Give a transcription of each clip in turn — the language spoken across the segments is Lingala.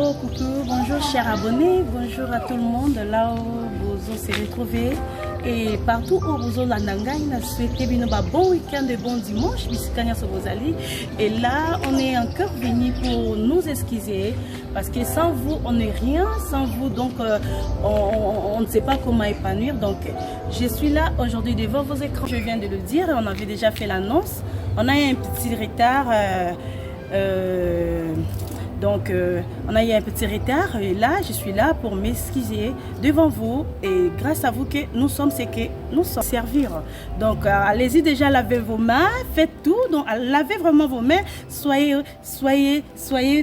Bonjour chers abonnés, bonjour à tout le monde là où vous se retrouvez et partout où vous êtes en souhaitez bien un bon week-end et bon dimanche et là on est encore venu pour nous excuser parce que sans vous on n'est rien, sans vous donc on ne sait pas comment épanouir. Donc je suis là aujourd'hui devant vos écrans, je viens de le dire, on avait déjà fait l'annonce, on a eu un petit retard. Donc, on a eu un petit retard et là, je suis là pour m'excuser devant vous et grâce à vous que nous sommes ce que nous sommes servir. Donc, allez-y déjà, lavez vos mains, faites tout. Donc, lavez vraiment vos mains, soyez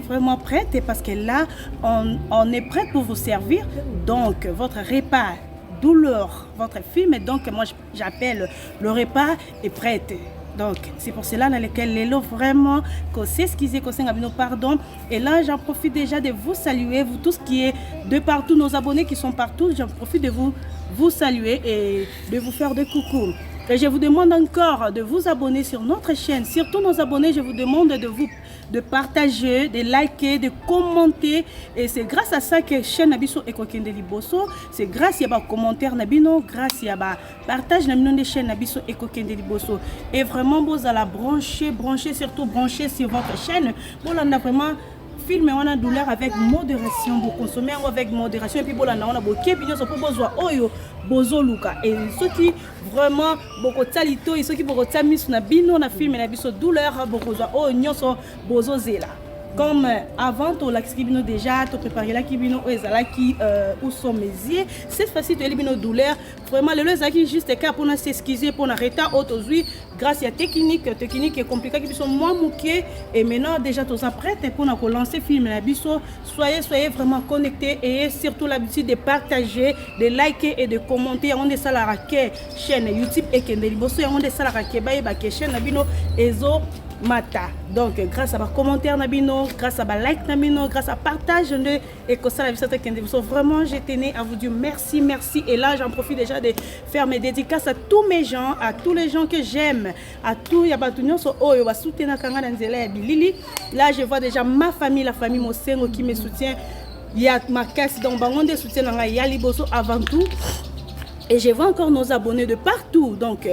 vraiment prêtes parce que là, on est prêt pour vous servir. Donc, votre repas, douleur, votre film, et donc moi j'appelle le repas est prêt. Donc, c'est pour cela dans lequel les lots vraiment qu'on s'excuse, qu'on s'en pardon. Et là, j'en profite déjà de vous saluer, vous tous qui êtes de partout, nos abonnés qui sont partout, j'en profite de vous saluer et de vous faire des coucou. Et je vous demande encore de vous abonner sur notre chaîne. Surtout nos abonnés, je vous demande de partager, de liker, de commenter. Et c'est grâce à ça que la chaîne Nabiso Ekokende Liboso, c'est grâce à vos commentaires Nabino, grâce à vos partage Nabino de chaîne Nabiso Ekokende Liboso. Et vraiment, vous allez surtout brancher sur votre chaîne. Vous allez vraiment filmer on a douleur avec modération, vous consommez avec modération et puis vous allez beaucoup pour oyo bozo luka et ceux qui vraiment beaucoup talito et ceux qui beaucoup tamis na bino na film na biso douleur beaucoup o nyoso bozo zela comme avant to l'exkibino déjà to préparer la kibino o ezala qui où sont mes yeux cette fois-ci tu élimines douleur vraiment le zaki juste cas pour nous s'excuser pour arrêter aujourd'hui grâce à technique est compliquée qui sont moins mouqués et maintenant déjà tous prêts pour nous lancer film na biso soyez vraiment connectés et surtout l'habitude de partager de liker et de commenter on est ça la chaîne YouTube et Kende Liboso on est ça la ba chaîne na bino ezo mata. Donc grâce à vos commentaires nabino, grâce à vos likes nabino, grâce à partage et que ça la visite Kende Liboso vraiment je tenais à vous dire merci et là j'en profite déjà de faire mes dédicaces à tous mes gens, à tous les gens que j'aime, à tous yabatunyo so oyo ba soutenir kanga na nzela ya bilili. Là je vois déjà ma famille, la famille Mosengo qui me soutient. Il y a ma caisse donc bango de soutien na ya Liboso avant tout. Et je vois encore nos abonnés de partout. Donc,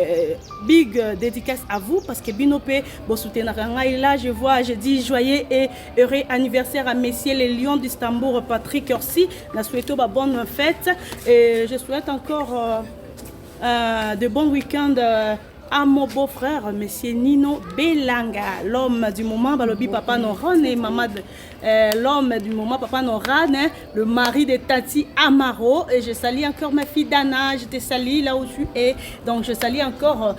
big dédicace à vous parce que Binopé, bon soutien là, je dis joyeux et heureux anniversaire à messieurs les Lions d'Istanbul, Patrick Orsi. Je souhaite une bonne fête. Et je souhaite encore de bons week-ends à mon beau-frère, monsieur Nino Belanga, l'homme du moment, Balobi Papa Noran et maman, l'homme du moment, Papa Noran, le mari de Tati Amaro. Et je salue encore ma fille Dana, je te salue là où tu es. Donc je salue encore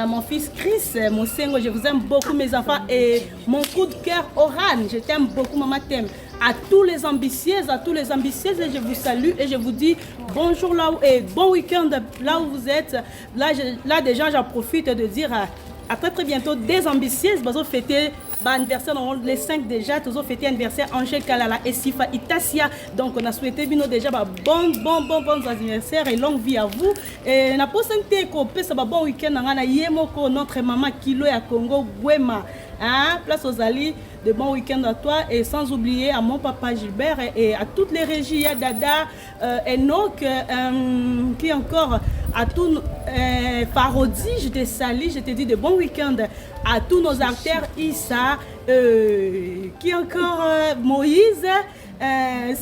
mon fils Chris, mon Sengo, je vous aime beaucoup mes enfants. Et mon coup de cœur, Oran, je t'aime beaucoup, maman t'aime. À tous les ambitieuses, je vous salue et je vous dis bonjour là où, et bon week-end là où vous êtes. Là déjà, j'en profite de dire à très bientôt des ambitieuses. Nous allons fêter l'anniversaire, les 5 déjà, nous allons fêter l'anniversaire Angèle Kalala et Sifa Itasia. Donc on a souhaité déjà bon anniversaire et longue vie à vous. Et on a posé un bon week-end notre maman Kilo à Congo, Gwema. Hein? Place aux alliés, de bons week-ends à toi et sans oublier à mon papa Gilbert et à toutes les régies, à Dada, Enoch, qui encore à tous Parodi, je te salue, je te dis de bons week-ends à tous nos artères, Issa, qui encore Moïse,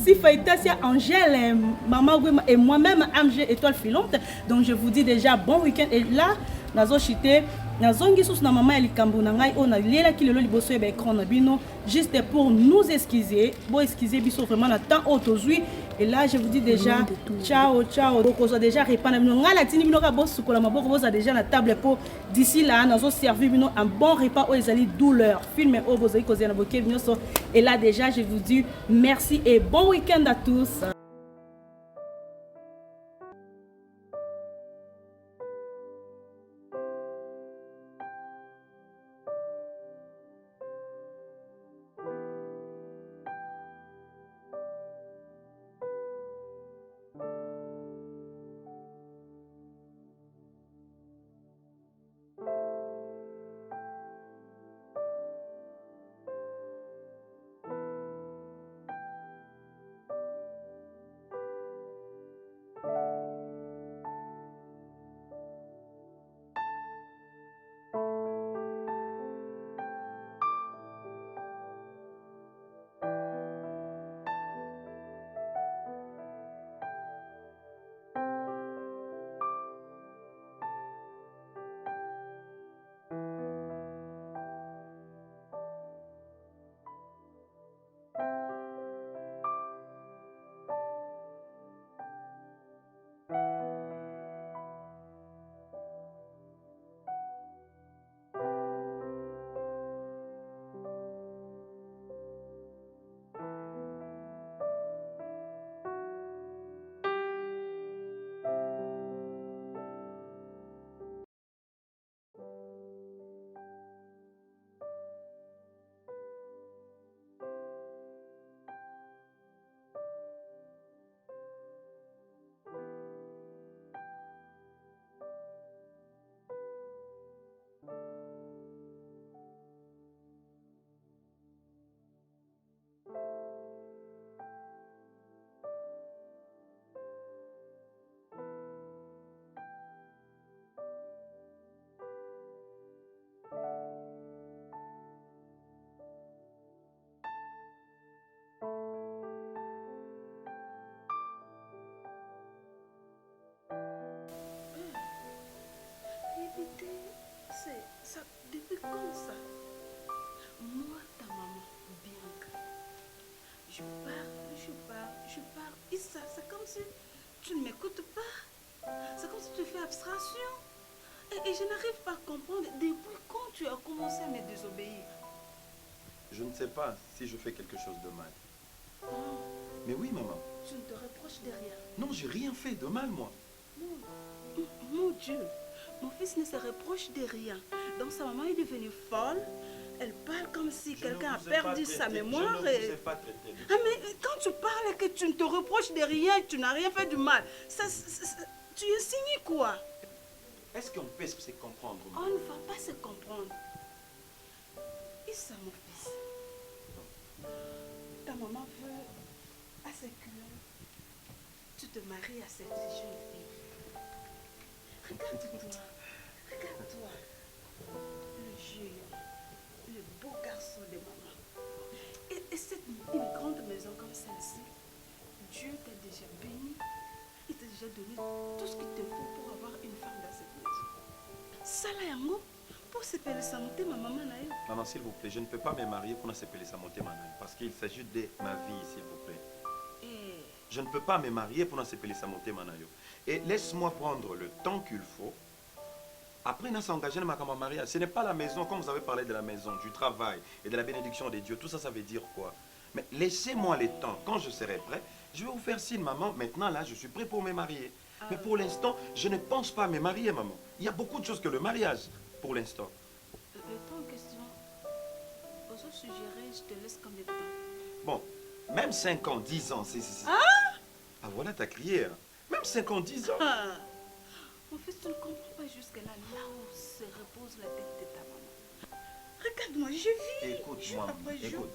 Sifa Itasia, Angèle, Maman Gwema et moi-même, Amgé Étoile Filante. Donc je vous dis déjà bon week-end et là, nazo chité nazongi sous na maman elikambo na ngai ona lela ki lelo liboso ya écran na bino juste pour nous excuser bon excuser biso vraiment na temps autozui et là je vous dis déjà ciao bokozo déjà répandre bino ngala tini bino ka bosu kola maboko boza déjà na table pour d'ici là nazo servir bino un bon repas au ezali douleur film au bozai kozena boké bino so et là déjà je vous dis merci et bon week-end à tous. C'est ça, depuis quand ça? Moi, ta maman, bien que je pars. Et ça, c'est comme si tu ne m'écoutes pas. C'est comme si tu fais abstraction. Et je n'arrive pas à comprendre depuis quand tu as commencé à me désobéir. Je ne sais pas si je fais quelque chose de mal. Non, Mais oui, maman. tu ne te reproches de rien. Non, j'ai rien fait de mal, moi. Non. Mon Dieu, mon fils ne se reproche de rien. Donc sa maman est devenue folle. Elle parle comme si quelqu'un a perdu sa mémoire. Je ne vous ai pas traité. Ah mais quand tu parles et que tu ne te reproches de rien, tu n'as rien fait du mal, tu insinues quoi? Est-ce qu'on peut se comprendre? On ne va pas se comprendre. Et ça, mon fils. Ta maman veut à ce que tu te maries à cette jeune fille. Regarde-toi. Regarde-toi. Le jeune, le beau garçon de maman. Et c'est une grande maison comme celle-ci. Dieu t'a déjà béni. Il t'a déjà donné tout ce qu'il te faut pour avoir une femme dans cette maison. Ça là, yango, pour s'appeler sa montée, ma maman n'a eu. Maman, s'il vous plaît, je ne peux pas me marier pour s'appeler sa montée, parce qu'il s'agit de ma vie, s'il vous plaît. Et... Je ne peux pas me marier pour s'appeler sa montée, manayo. Et laisse-moi prendre le temps qu'il faut. Après, on s'engager dans ma mariage. Ce n'est pas la maison, comme vous avez parlé de la maison, du travail et de la bénédiction de Dieu. Tout ça, ça veut dire quoi? Mais laissez-moi le temps. Quand je serai prêt, je vais vous faire signe, maman. Maintenant, là, je suis prêt pour me marier. Mais pour l'instant, je ne pense pas me marier, maman. Il y a beaucoup de choses que le mariage, pour l'instant. Le temps en question, aux suggérer, je te laisse combien de temps? Bon, même 5 ans, 10 ans, c'est... Ah, voilà, t'as crié. Hein. Même 5 ans, 10 ans. Mon fils, tu ne comprends pas jusque-là, là où se repose la tête de ta maman. Regarde-moi, je vis. Écoute-moi, écoute.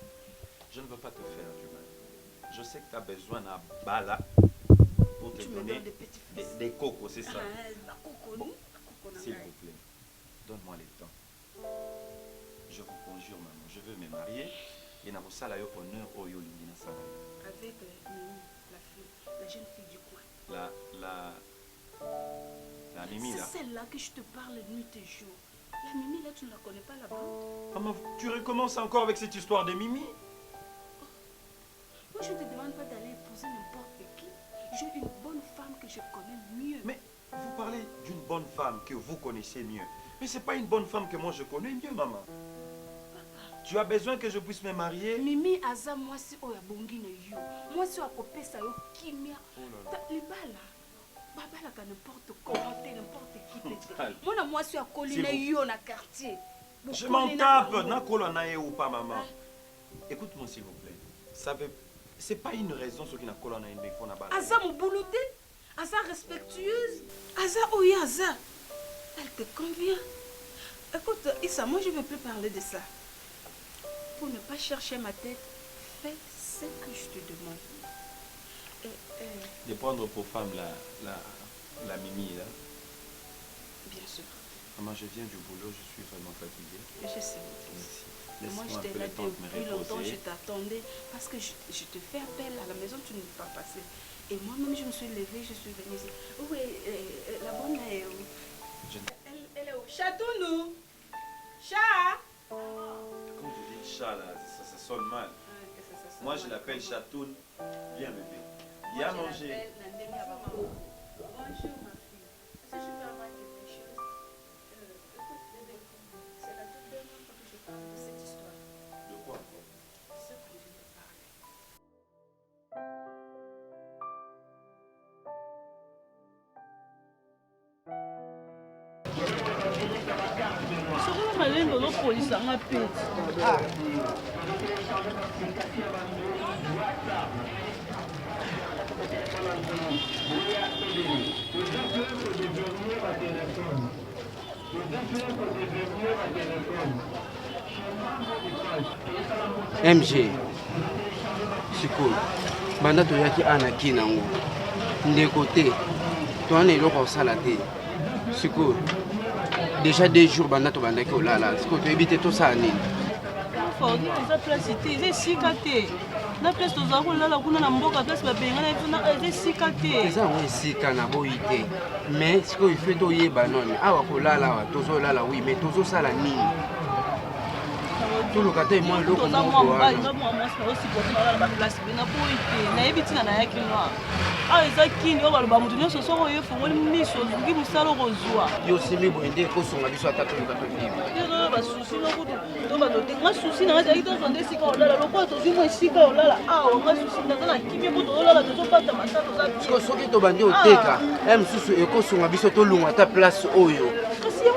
Je ne veux pas te faire du mal. Je sais que tu as besoin d'un bala pour te donner des cocos, c'est ça? S'il vous plaît, donne-moi le temps. Je vous conjure, maman, je veux me marier et na vosala yo honneur oyo lingi na sala. Avec Mimi, la fille, la jeune fille du coin. La Mimi là. C'est celle-là que je te parle nuit et jour. La Mimi là, tu ne la connais pas là-bas? Maman, tu recommences encore avec cette histoire de Mimi? Moi, je ne te demande pas d'aller épouser n'importe qui. J'ai une bonne femme que je connais mieux. Mais vous parlez d'une bonne femme que vous connaissez mieux. Mais ce n'est pas une bonne femme que moi je connais mieux, maman. Tu as besoin que je puisse me marier? Mimi aza moi si oya bongi na yo. Moi si oya sa yo kimia. Les balles baba la n'importe comment, n'importe qui. Moi na moi si oya colline yo na quartier. Je m'en tape, na colonna ou pas maman. Écoute-moi s'il vous plaît. C'est pas une raison ce qui n'a colonna une fois na balle. Aza mon boulouté, Aza respectueuse, Aza oya Aza. Elle te convient. Écoute, Issa, moi je ne veux plus parler de ça. Pour ne pas chercher ma tête, fais ce que je te demande. De prendre pour femme la Mimi là. Bien sûr. Maman, je viens du boulot, je suis vraiment fatigué. Je sais. Merci. Moi, je t'ai là depuis longtemps, je t'attendais parce que je te fais appel à la maison, tu ne veux pas passer. Et moi-même, je me suis levée, je suis venue ici. Où est la bonne est où? Elle est au château, nous. Chat. Quand vous dites chat là, ça sonne mal. Moi, je l'appelle chatoun. Viens bébé. Viens manger. Bonjour ma fille. Est-ce que je peux avoir quelque chose? Écoute, bébé, c'est la toute dernière fois que je parle de cette histoire. De quoi encore? Ce qu'on vient de parler. Soki malembe ozopolisanga peti. MG sikoyo banda toyaki anaki nango ndeko te toana eloko osala te sikoyo déjà 2 jours banda tobandaki olala sikoyo toyebi te tosala nini eza place te eza esika te Na place toza kolala kuna na mboka place babengana eza esika te. Eza yango esika na boyi te. Mais sikoyo ife toyeba noni awa kolala awa tozolala wi mais tozosala nini? Toluka te mwa eloko moko wana. nayebi ntina nayaki noa awa eza kini oyo baloba moto nyonso soki oyo efongoli miso ozuki mosala okozwa yo simi boye nde ekosonga biso ata toluka toviva basusi nokutu to banote nga susi nanga ezalaki tozwa nde esika olala lokola tozwi mwa esika olala awa nga susi naza na kimia mpo tozolala tozopata masa toza soki tobandi oteka ya mosusu ekosonga biso tolunga ata place oyo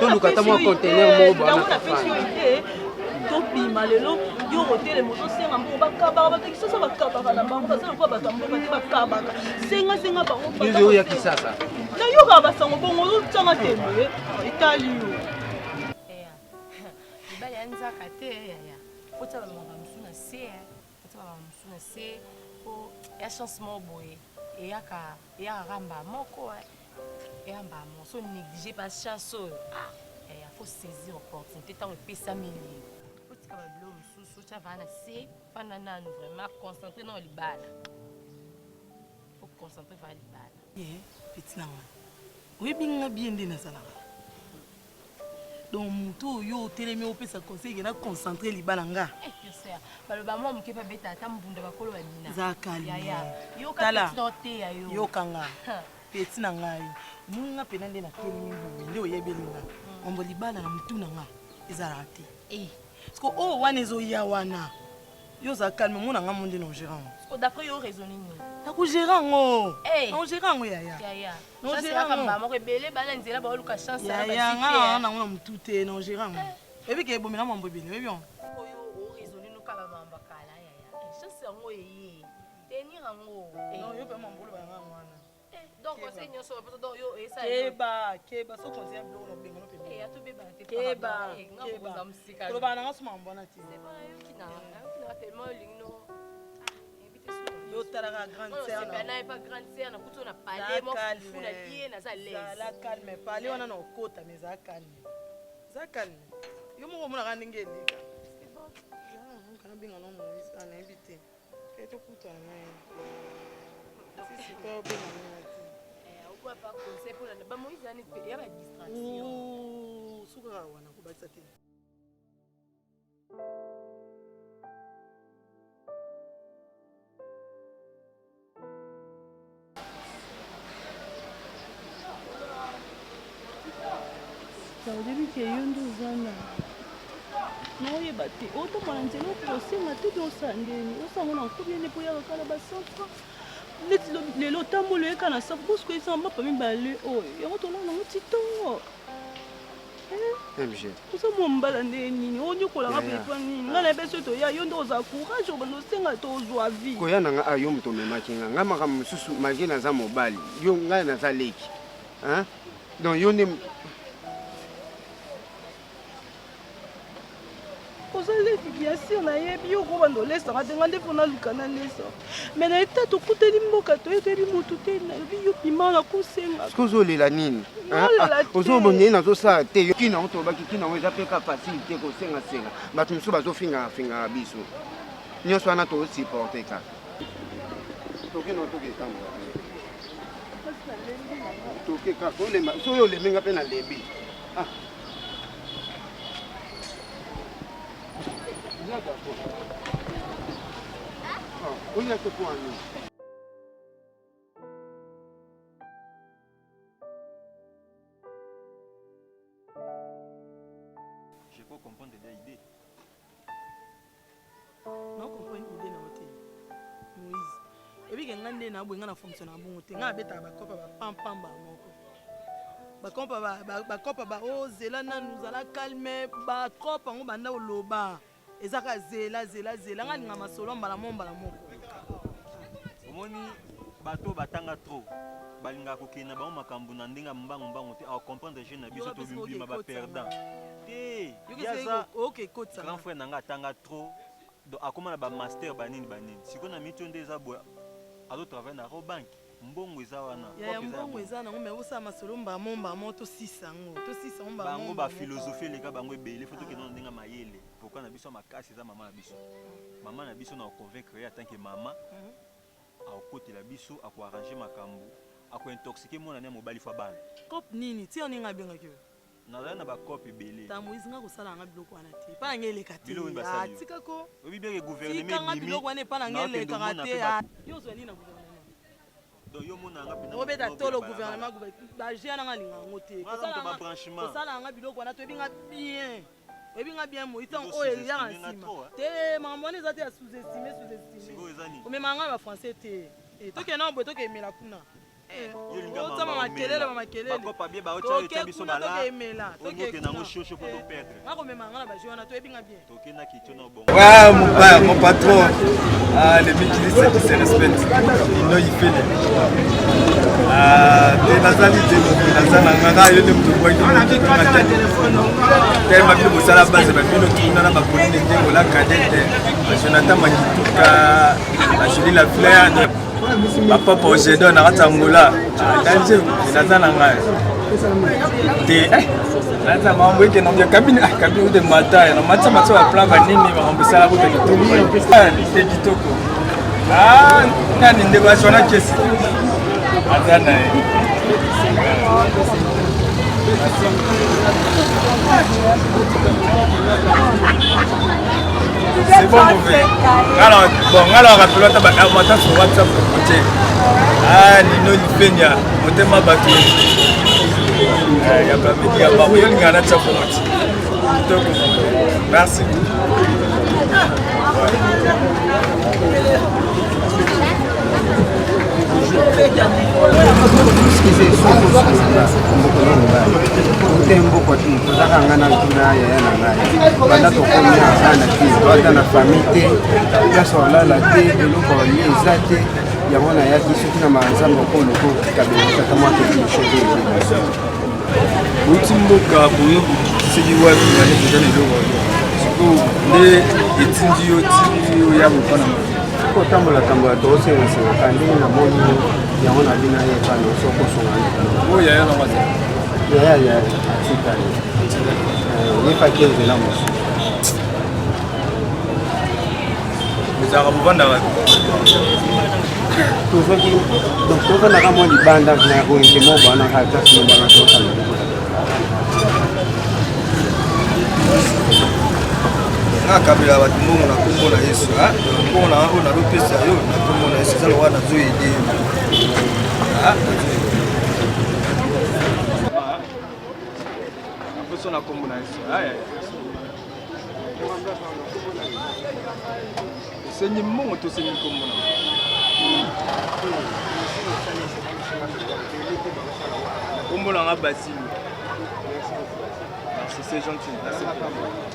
toluka ata mwa contener moko bwana tobima lelo yo hotele mozosenga moko bakabaka batekisasa bakabaka na bango baza lokola bato ya mboka te bakabaka sengasenga bango oyo ya kisasa nayokaka basango bongo ozotanga tembe etali yo libala ya nzaka te yaya fota bamaka mosu na se fota bamaka mosu na se po ya chance moko boye eyaka ramba moko eyamba mo so néglige pas chance oyo yaya faut saisir opportunité ntango epesami lelo fotika babilo mosusu tya vaa na se fanda nanu vraiment concentré na libala faut concentré vaa libala peti nanga oyebi nga bien nde nazalaka donc moto oyo otelemi opesa conseil kena concentré libala nga baloba mwa moke babeta ata mbunda bakolo babina za kalme tala yokanga peti na ngai munga pena nde natelemi boye nde oyebeli nga ombo libala na mutu na nga ezalaka te parceke oyo wana ezoya wana yo za kalme mona nga mo nde na ogérant d'après yo raisonné nini nakogérant ngo naogérant ngo yaya yaya nga nango na mutu te na ogérant ngo ebike ebomela mambo ebele oyebi yango yo mpe mambo oloba yanga wana keba so konseya biloko na bengano mpe kolobaka nanga so mambo wana te yo talaka grande sœur calme pale wana na okota mais eza calme yo moko omonaka ndenge eleka kana bengana moise anayebi te ke tokutana naye sisi mpe obengana te sukaka wana kobakisa te oyebi ke yo nde ozana naoyeba te otomona nzela okosenga te mpe osala ndeni osango na nkobi ene mpo yaka kala basantra neti lelo otamboli oyeka na sapo bosiko esanga mapa mibale oyo yango tolala nango titongo oza mombala nde nini onyokolanga pepa nini ngai nayebi soki toya yo nde oza courage obanda osenga tozwa vie koya na nga yo moto omemaki nga ngai makambo mosusu malgré naza mobali yo ngai naza leki donc yo nde ozaleki bien sûr nayebi yo kobanda olesanga te nga nde mpo naluka nalesa mai na eta tokuteli mboka toyebi motu te nayebi yo bima na kosenga soki ozolela nini ozobondeli nazosala te kinango tolobaki kinango eza mpe ka facile te kosengasenga bato mosusu bazofingafingaka biso nyonso wana tozosupporte ka toke kaka soki olemenga mpe nalembi olia te po ani je peux comprendre l'idée non comprendre idée na ote Moïse ebike nga nde na abwe nga na fonction na bongo te nga abetaka bakopa bapampamba moko bakopa baozela nanu zala calme bakopa yango banda oloba ezaka zela nga ninga masolo mbala moko omoni bato batanga trop balingaka kokende na bango makambo na ndenge ya mbangu te acomprendre jeune na biso tobima baperdant te yaza grand frère na nga atanga trop akóma na bamaster banini sikoyo na miti oyo nde eza boye azotravaille na robanke mbongo eza wana ya mbongo eza nango me osala masolo mbamo tosisa yango bango baphilosophie eleka bango ebele fo tokende na ndenge mayele pourkui na biso makasi eza mama na biso na oconvaincre ye atanke mama akokotela biso akoarrange makambo akointoxike mwana ne mobali fo bana cope nini ti oninga abengaki nazali na bacope ebele ta moïse nga kosala yanga biloko wana te mpa nanga eleka te atikako obibieke gouvernement tikanga biloko wana epa nanga elekaka te yo ozwa nini na gouvernement obeta tolo gouvernement bagea nanga alinga yango te kosala yanga biloko wana toyebinga bien moi ntango oyo eyaka nsima te makambo wana eza te ya sous-estime omema yanga bafrançais te tokende na boye tokemela kuna otama makelele tokemela nakomema yanga na bagea wana toyebinga bien mon patron, les métiers qui se respectent, ils n'ont fait Naza mambo yake naambia kabini de matai na matsa wa plan ba nini maambisala kuta kitoko ni kitoko nani ndeko ashona kesi azana c'est bon mauvais alors rappelons ta ba mata sur WhatsApp côté nino lipenya motema batu ya babidi ya babu yo lingana tsa pomoti kitoko merci tembo kwa tunataka ngana tuna ya na ngai banda to konya sana kizo banda na famille ya solala te eloko ni ezate ya mona ya kiso na manzambo ko loko kabisa kama ke shege utimboka buyo sijiwa ni kujana ndogo siku ne itindio ya mfana ko tambola to se kandi na moni ya mona bina ye kana soko songa oya ya na wasa ya sika ni pa kenze la mosu bizarre mbanda wa tuzaki donc toka na kama libanda na ko ndimo bana hata sino bana toka na kabila watu mungu na kumbo na Yesu mungu na wangu na rupesa yo na kumbo na Yesu zalo wana zo ide aposo na kumbo na Yesu haya senyi mungu to senyi kumbo na kumbo na ngabasi merci c'est gentil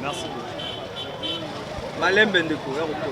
merci Malembe ndeko ya kuto.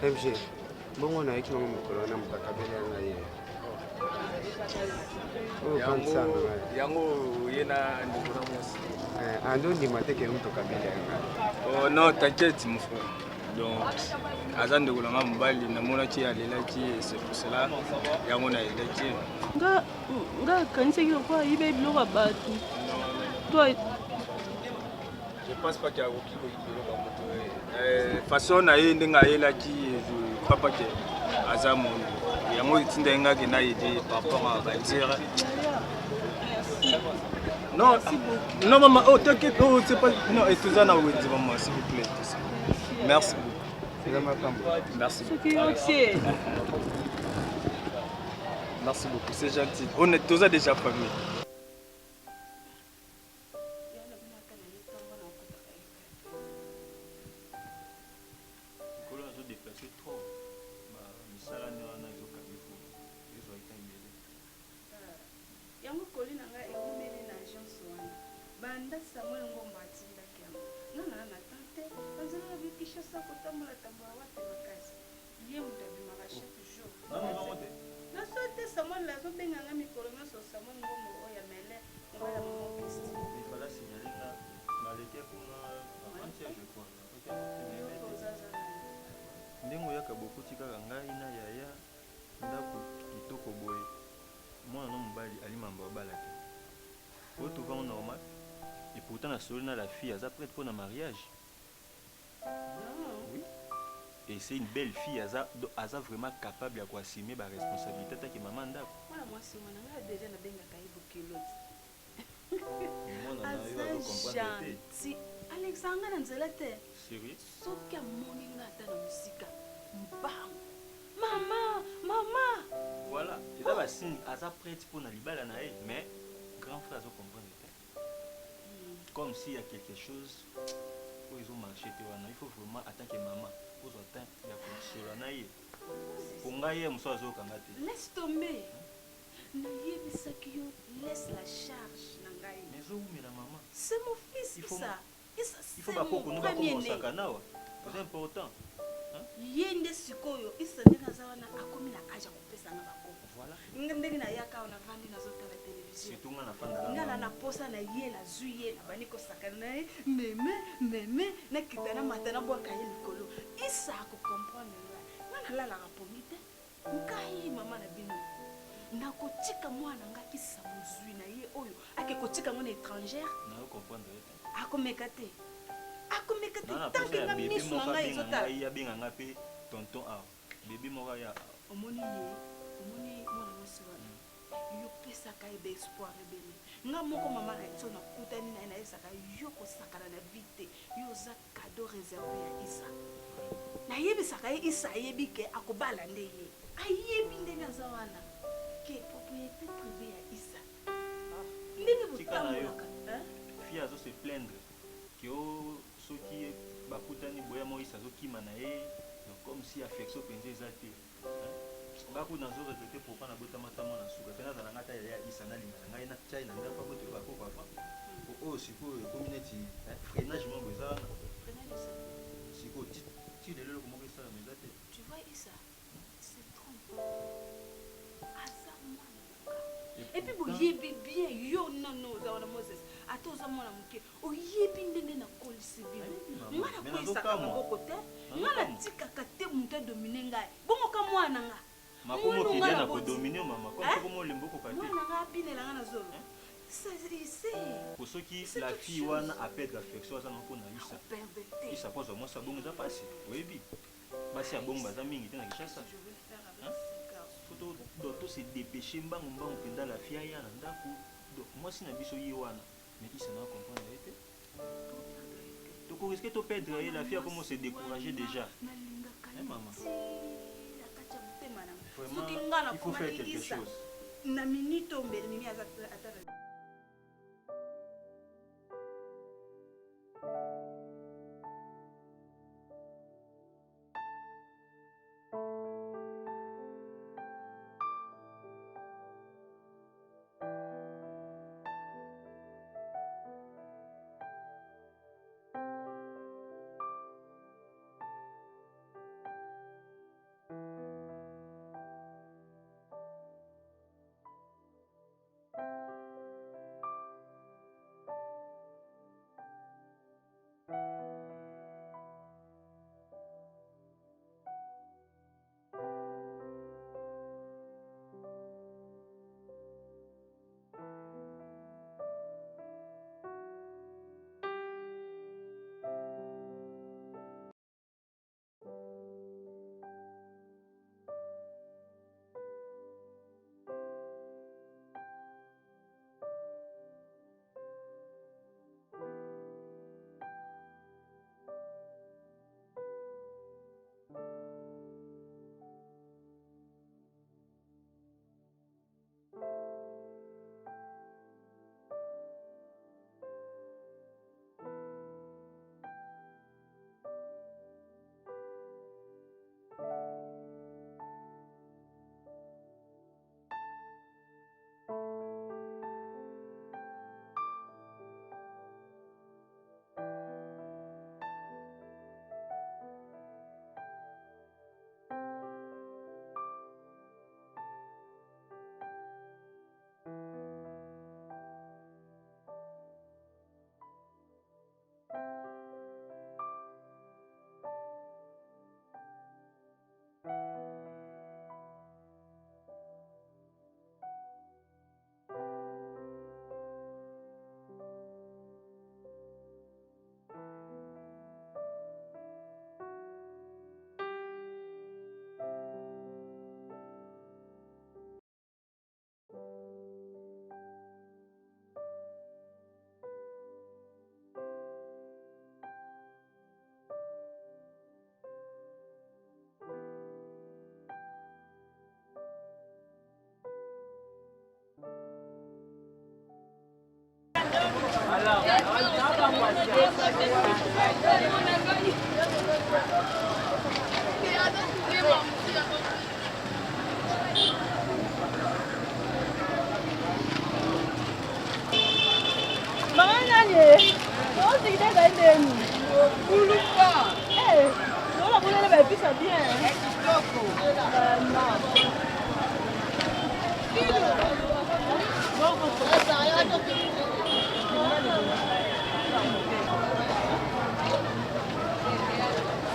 MG, bongo na iki mukolo na mutakabele na ye. Yango yena ndikura mwasi. Ando ndi mateke mutakabele na. Oh non, t'inquiète mon frère. donc aza ndeko na nga mobali namonaki alelaki c'est pour cela yango nayelaki nga akanisaki lokwa ayiba biloko ya bato to je pense pas qu'il akoki koyiba biloko ya moto façon na ye ndenge ayelaki je crois pas que aza mondo yango etinda ye ngaki nayede par rapport à badire. Non, non maman, oh t'inquiète, oh c'est pas... Non, et tout ça, non, oui, maman, s'il vous plaît. Merci beaucoup. Merci beaucoup. Merci beaucoup, c'est gentil. On est tous déjà famille. banda Samuel ngomba atindaki yango ngana na tante azala bikisha sa kotambola tambola wapi makasi ye mutu abimaka chaque jour na sote Samuel azobenganga mikolo nyonso Samuel ngombo oyo ya mele ngala mama Kristi ndenge oyaka bokuti kaka ngai na yaya ndako kitoko boye mwana no mobali alimamba babala te oyo tovanga normal. Et pourtant, la Solina, la fille, elle est prête pour un mariage. Oui. Et c'est une belle fille, elle est vraiment capable d'assumer la responsabilité de maman. Moi, si on a déjà gentil. Alexandre Nanzelete. Sérieux? Sauf qu'il y a mon ingata dans la musique. Maman, maman. Voilà. Et là, elle est prête pour un libala, mais grand frère, elle comprend. Comme s'il y a quelque chose où ils ont marché, il faut vraiment, en tant que maman, pour attendre la condition. Laisse tomber. Laisse la charge. Mais où est la maman? C'est mon fils, il faut ça. Il faut pas qu'on nous fasse c'est important. Yende sikoyo, isane nazawana akomi na aja kopesa na bako. Voilà. Ndenge na yaka ona vandi na zota la télévision. Surtout na fanda. Ngana na posa na ye na zuye na bani ko sakana na meme na kitana matana bwa kaye likolo. Isa ko comprendre la. Ngana la rapomite. Nkai mama na bino. Nakotika mwana nga isa muzui na ye oyo. Ake kotika mwana étrangère. Na comprendre. Akomekate. Akomekate tanke nga misu na ngai ezota. Ya benga nga pe tonton a. Bébé moko ya. Omoni mwana mwasi wana. Yo pesaka ebe espoir ebele. Nga moko mama na so na kutani na esaka yo kosakana na vite. Yo za cadeau réservé à Isa. Na yebisaka Isa yebi ke akobala nde ye. Ayebi ndenge aza wana. Ke propriété privée ya Isa. Ndenge botambolaka. Fille azo se plaindre. Que ceux qui bakutani boya mo Isa zo kima na ye. Comme si affection penze ezate. Baku na zo regretter pourquoi na bota mata mona suka tena za ngata ya Isa na linga ngai na chai na ndapa bote bako kwa fa. O siko community freinage mo beza. Siko ti de lelo ko ça mais zate. Tu vois Isa? C'est trop. Asa mwana. Et puis boyebi bien yo nano za wana Moses. Atoza mwana muke. Oyebi ndenge na kolisi bino. Mwana ko Isa ka moko te. Mwana tika kate muta dominer ngai. Bongo ka mwana nga. Makomo ki na ko dominer mama. Comme comment lembo ko kate. Mwana nga binela nga na zolo. Pour ceux qui la fille wana a perdre l'affection ça non pour na Isa. Isa pose moi ça bongo za passer. Oyebi. Basi ya bongo baza mingi tena kishasa. Faut donc se dépêcher mbango mbango penda la fille ya na ndako. Donc moi si na biso yi wana mais Isa na comprendre été. Donc on risque de perdre la fille comment se décourager déjà. Maman. Vraiment, il faut faire quelque chose. Na minute ombele mimi atata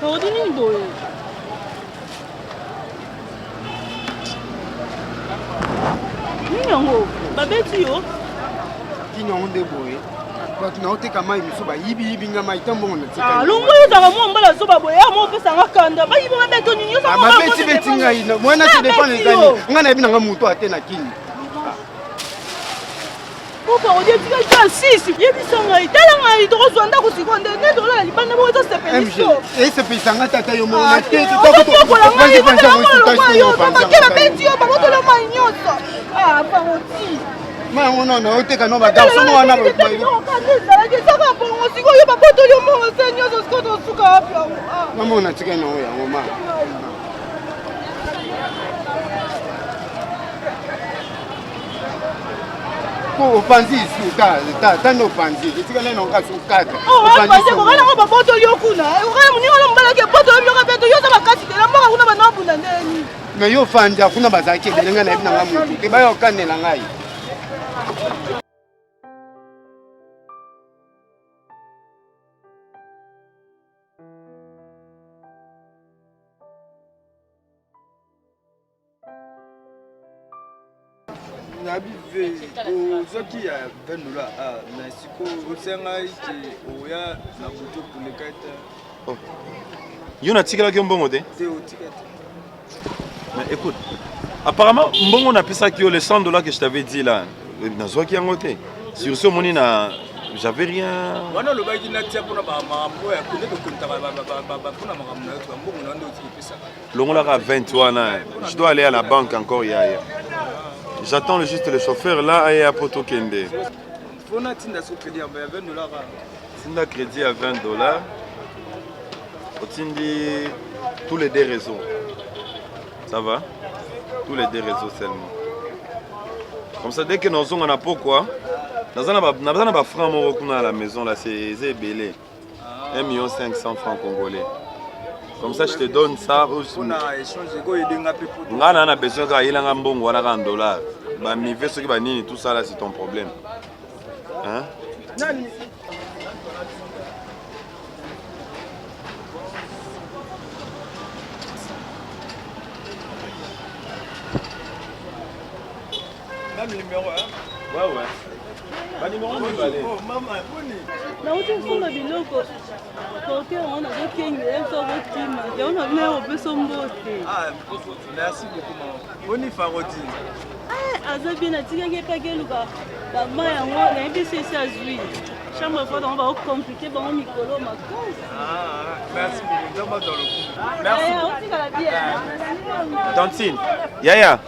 어디니 뭐예요? Nyongo, babeti yo. Kinyongo de boye. Bato na oteka mai miso ba yibi nga mai tambo na tika. Ah, longo yo tanga mo mbala so ba boye, mo pesa nga kanda. Ba yibi babeto ni yo sa mo. Babeti beti nga ina. Mwana se dépend les amis. Nga na bina nga muto ate na kini. Opa, on dit que tu as 6. Yebi sanga itala nga to kozwanda ku sikonde ne dola libanda mo to sepeliso. Et ce pays sanga tata yo mo na tete to ko ko la mai ko yo ba makela beti yo ba ko la mai nyoto. Ah, pa oti. Ma ono na oteka no ba garso mo wana ba. Yo ka ni sala ke saka po mo siko yo ba boto yo mo senyo so sko to suka apia. Na mo na tika no ya ngoma. Ko panzi suka ta no panzi tika na no ka suka. Oh, panzi ko kana ko ba boto yo kuna. Ko kana muni wala mbala ke boto yo ka beto yo sa bakasi de la mboka kuna ba no bunda ndeni. Na yo fanja kuna bazaki belenga na ibina ngamuntu. Ke ba yo kanela ngai. Zoki ya $20 na siko osenga ite oya na buto pour les cartes. Yo na tikela ki mbongo te? C'est au ticket. Mais écoute, apparemment mbongo na pesa ki yo les $100 que je t'avais dit là. Na zoki yango te. Sur ce moni na j'avais rien. Wana lo baki na tia pona ba mambo ya kone to konta ba pona makamna to mbongo na ndo tikipesa. Longola ka 20 wana. Je dois aller à la banque encore hier. J'attends juste le chauffeur là et à Poto Kende. Fona tinda so crédit ya $20. Tinda crédit à $20. Otindi tous les deux réseaux. Ça va? Tous les deux réseaux seulement. Comme ça dès que nous sommes en pourquoi nous avons pas francs à la maison là, c'est belé. 1 500 000 francs congolais. Comme ça, je te donne ça. On a échangé. On a besoin de $100. Tout ça là, c'est ton problème. Hein? Même numéro 1. Ouais. Ba numéro 1 balé. Oh maman, boni. Na uti funga biloko. Kote on a kenge so botima. Ya on a venu au beso mbote. Ah, merci beaucoup maman. Boni Farodi. Ah, azabi na tika ke pa ke luka. Ba ma ya ngo na ebisi sa zui. Chambre fois on va compliquer ba mikolo makasi. Ah, merci beaucoup. Dans le coup. Merci. On tika la bien. Tantine. Yaya.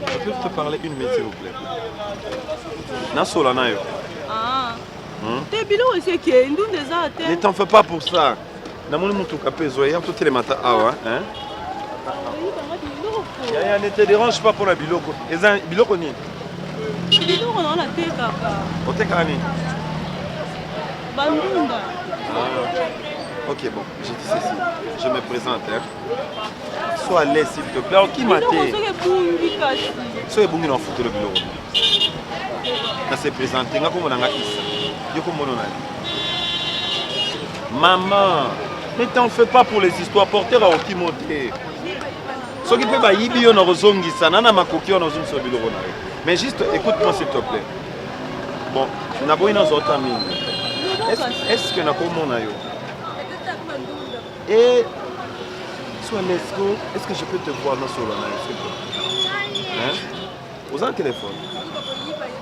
Je peux te parler une minute s'il vous plaît. Nasola nayo. Ah. T'es bilou aussi qui est nous des arts. Ne t'en fais pas pour ça. Namoni mutu kapezo ya tout les matins awa, hein? Yaya, ne te dérange pas pour la biloko. Eza biloko ni. Biloko na la teka ka. Oteka ni. Bandunda. Ah. Ok, bon, je dis ceci. Je me présente. Hein. Sois à l'aise, s'il te plaît. Qui m'a été? Sois bon, il en fout le bureau. On s'est présenté. Maman, ne t'en fais pas pour les histoires. Porter à Okimote. Ce qui peut être Yibi, on a rezongi ça. Nana Makoki, on a rezongi sur le bureau. Mais juste, écoute-moi, s'il te plaît. Bon, on a besoin d'un autre ami. Est-ce que nous avons eu? Et soit l'esco, est-ce que je peux te voir dans ce moment? Hein? Vous avez un téléphone?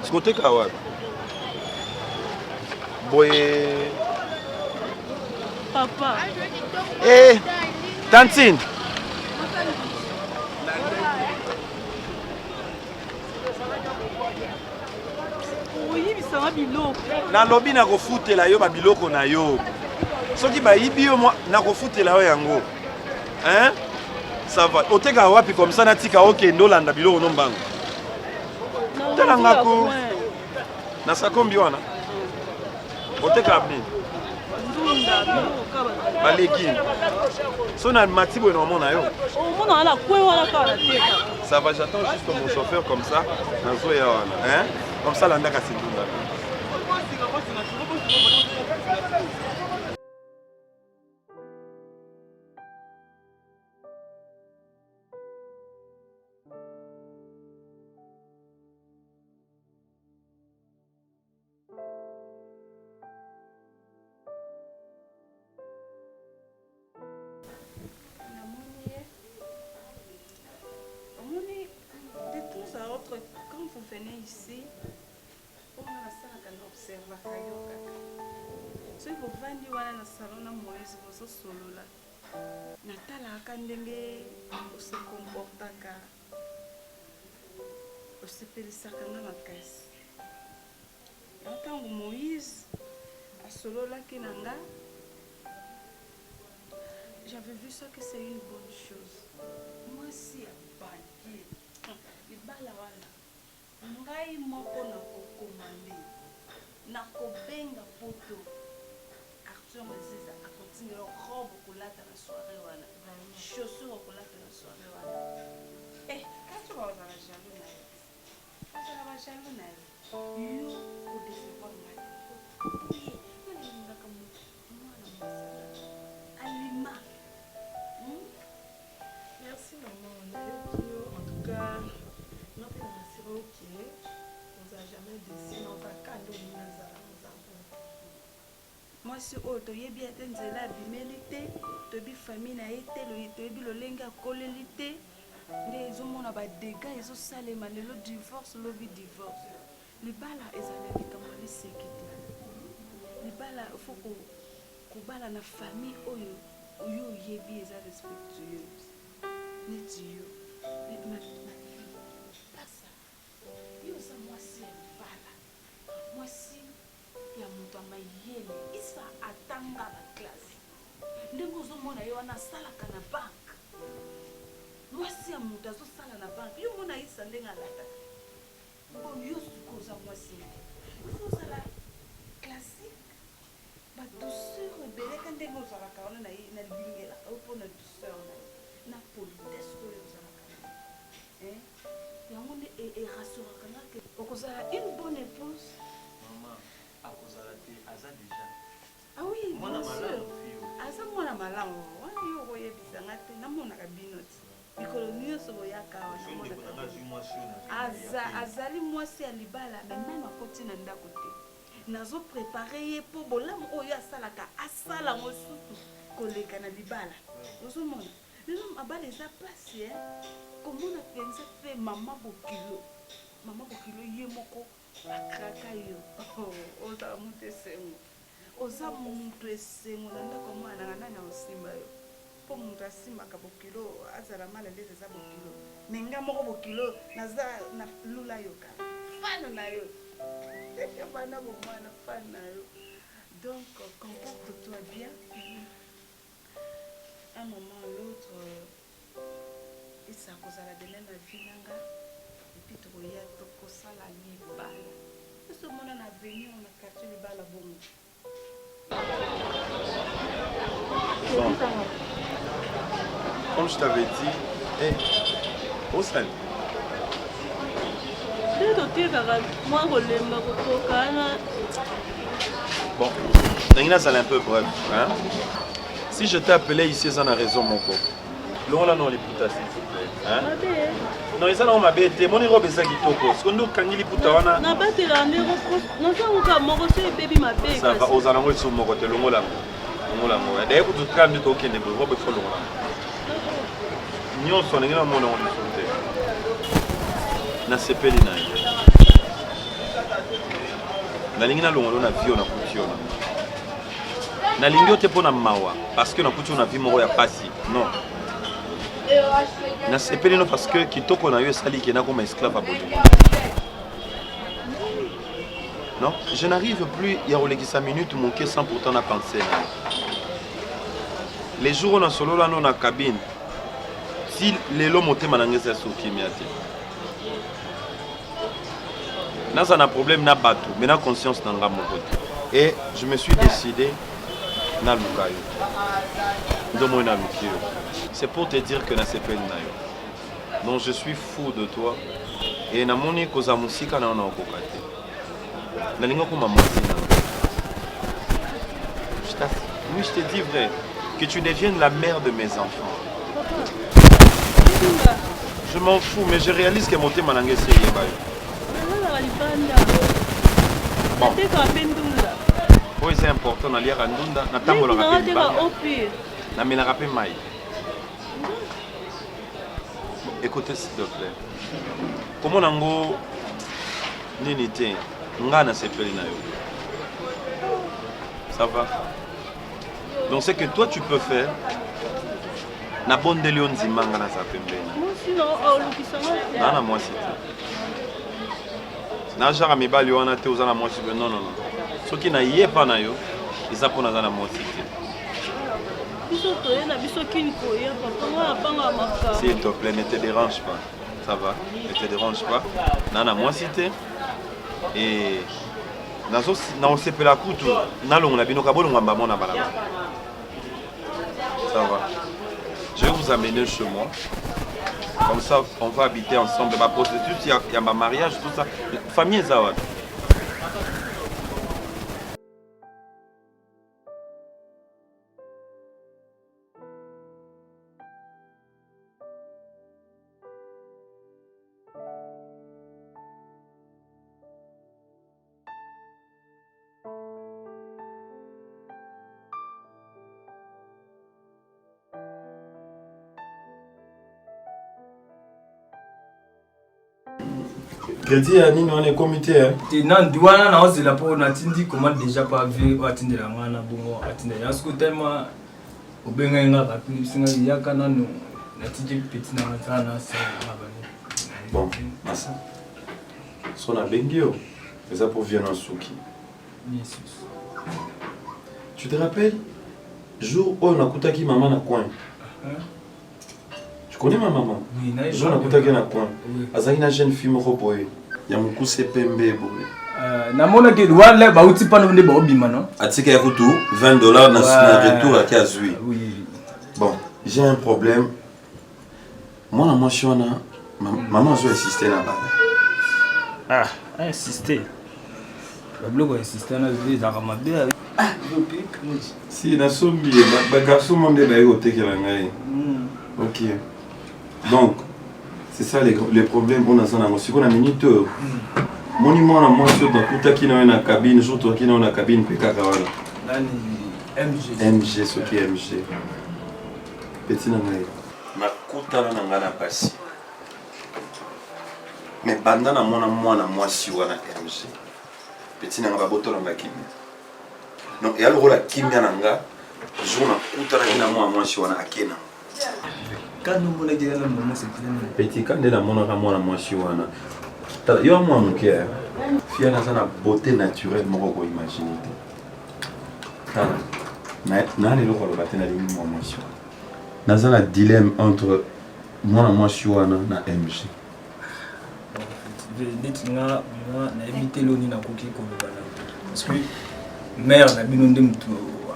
Ce côté Kawad. Boye. Papa. Eh, Tantine. oyebisanga biloko nalobi nakofutela yo babiloko na yo soki bayibi yo nakofutela yo yango hein ça va oteka wapi comme ça natika okende olanda biloko no mbango telangako na sakombi wana oteka abini baleki so na mati boye naomona yo ça va j'attends juste mon chauffeur comme ça nazoya wana hein comme ça landaka sindunda quand vous venez ici, on a ça à observer. Si vous vendez dans le salon, Moïse, vous êtes solo là. Natala, quand on se comporte, on se peut ça quand on a ma caisse. Quand Moïse a solo là qui n'anga, j'avais vu ça que c'est une bonne chose. Moi aussi, à banquier. Libala wana ngai moko na kokomande na kobenga poto Arthur Maziza akotinga robe kolata na soirée wana chaussure kolata na soirée wana quand tu vas à la jaloux na yo au décevoir ngai nalingaka mwana mosala alima. Merci maman, en tout cas ok, on nous a jamais décidé, on va cadeau moi si auto yebi atenzela bimélité tobi famille na été le tobi lolenga kolélité les hommes ba dégâts ils ont salema le divorce lobby divorce libala ezaleli kamali sekete libala faut ko bala na famille oyo yebi eza respectueuse neti yo moi si ya moto amayele isa atanga na classe ndenge ozomona yo wana asalaka na banke mwasi ya moto azosala na banke yo mona isa ndenge alataka bon yo sukoza mwasi ifo ozala classique badouceur ebeleka ndenge ozalaka wana na libingela opona douceur na politesse oyo ozalaka yango nde erassuraka ngake okozala une bonne épouse. Ah oui, bien sûr. Aza mwana malamu wana yo koyebisanga te namonaka bino ti mikolo nyonso boyaka azali mwasi ya libala me meme akoti na ndako te nazoprépare ye mpo bolamu oyo asalaka asala mosusu koleka na libala ozomona lelo mabala eza place komona mpenza mpe mama bokilo ye moko akraka yo ozala moto esengo oza moto esengo na ndako mwana na nani osimba yo mpo moto asimbaka bokilo azala malalese eza bokilo me nga moko bokilo naza na lula yo kaka fane na yo bana bomwana fane na yo donc comporte-toi bien un moment à l'autre esakozala dele na vie nanga epuis tokoya tokosala libala eso mona na avenir na quartier libala bongo. Bon. Comme je t'avais dit, au sein. Bon, Nangina, ça a un peu bref. Hein? Si je t'ai appelé ici, ça a raison, mon coco. L'on là, non, les putas, s'il te plaît. Hein? Non, ça n'a pas été. Mon héros, c'est qui toko. Ce qu'on nous, quand il est putas, n'a pas été là, non, ça va, aux alentours de mon côté, l'on là. D'ailleurs, vous avez dit que vous avez dit que vous avez dit que nous sommes en train de se faire. Na lingina longo na vie na kutiona na lingio te pona mawa parce que na kutiona vie moko ya pasi non na sepeli no parce que kitoko na yo sali ke na comme esclave abodi Non, je n'arrive plus, il y a sa minute, mon cœur sans pourtant la penser. Les jours où on a solo là, dans la cabine, si les lots montent, manangé c'est sur qui miate. Là, ça a un problème, n'a pas tout, mais la conscience n'a pas mon côté. Et je me suis décidé, na lukayo. C'est pour te dire que na sepeli na yo. Donc je suis fou de toi. Et na moni koza musika na ona okokate. Na linga ko maman. Oui, je te dis vrai, que tu deviennes la mère de mes enfants. Je m'en fous, mais je réalise que mon thème en anglais c'est yeba. Bon. Oui, c'est important, on a lire à Ndunda, on a tambo la rappel bana. Na mena rappel mai. Écoutez s'il te plaît. Comment nango nini te ngana sepeli na yo. Ça va? Donc c'est que toi tu peux faire na bonne de lion zimanga na sapembena. Non, non, moi c'est na jara mibali wana te ozana moi c'est non non non. Ce qui n'a yé pas na yo, ils a pour na zana moi c'est. S'il te plaît, ne te dérange pas. Ça va? Ne te dérange pas. Nana moi cité et nazo na on sepela kutu na longa bino kabolo ngamba mona balaba. Ça va. Je vais vous amener chez moi. Comme ça, on va habiter ensemble. Ma prostitution, il y a ma mariage, tout ça. Famille Zawad. Crédit à Nino, on est comité. Non, douane, on a la peau, on a dit comment déjà pas vu, on a atteint la main, on a atteint la main, tellement au Benga, il y a qu'un an, on a dit petit n'a bon, Massa. Son a Bengio, mais ça pour violence Souki. Tu te rappelles, jour où on a coupé qui maman na coin. Tu connais ma maman? Oui, je n'ai pas de coin. Il y a une jeune fille qui il y a beaucoup de PMB. Namona ke wale ba uti pa no nde ba obima non? Atika ya kutu $20 na retour à Kazui. Oui. Bon, j'ai un problème. Moi je suis maman je insister na baba. Ah, insister. Le blog insister na les aramabe. Ah, si na sombi ba garçon monde ba yo tekela ngai. OK. Donc, c'est ça les problèmes qu'on a dans la musique. On a une minute. Mon imam a moi sur tout qui dans la cabine, surtout qui dans la cabine PK voilà. MG ce qui est MG. Petit nangai. Ma kuta na ngana pasi. Mais banda na mona moi si wana MG. Petit nanga ba boto na kimi. Non, et alors la kimia nanga, jona kuta na moi si wana akena. Quand nous voulons dire le moment, c'est petit quand de la monara moi si wana. Yo moi mon cœur. Fia na sana beauté naturelle moko ko imaginer. Na le lokolo batena li moi si wana. Na sana dilemme entre moi si wana na MG. Dites nga na éviter l'oni na koki ko bana. Parce que mère na bino ndem to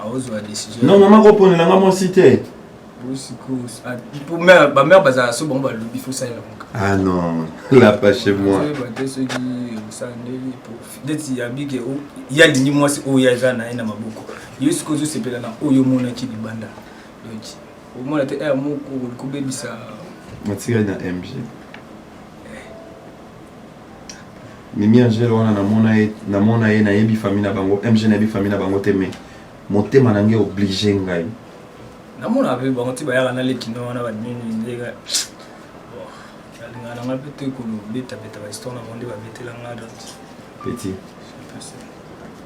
aozo a décision. Non maman repone la maman cité. Pour mère, ma mère baza so bon ba il faut ça. Ah non, là pas chez moi. Ceux qui ça d'être yabike il y a des mois où il y a zana ina maboko. Yo ce que je sais pela na oyo mona ki libanda. Donc au moins la te air moko ko bebisa. Matira na MG. Mimi Angel wana na mona e na yebi famille na bango, MG na yebi famille na bango te mais mon tema nange obligé ngai. Namona be bango ti ba ya na le kino wana ba nini ndega. Bon, alinga na ngapete ko beta ba histoire na monde ba betela ngada. Petit.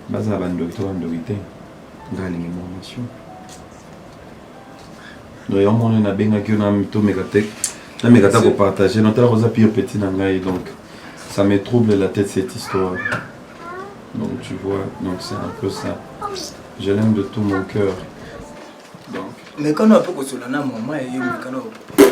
Baza ba docteur ndorite. Ngali ni formation. No yo mona na benga ki na mito megatek. Na megata ko partager notre rosa pire petit na ngai donc ça me trouble la tête cette histoire. Donc tu vois, donc c'est un peu ça. Je l'aime de tout mon cœur. Donc. Mais quand on peut que cela n'a maman et quand on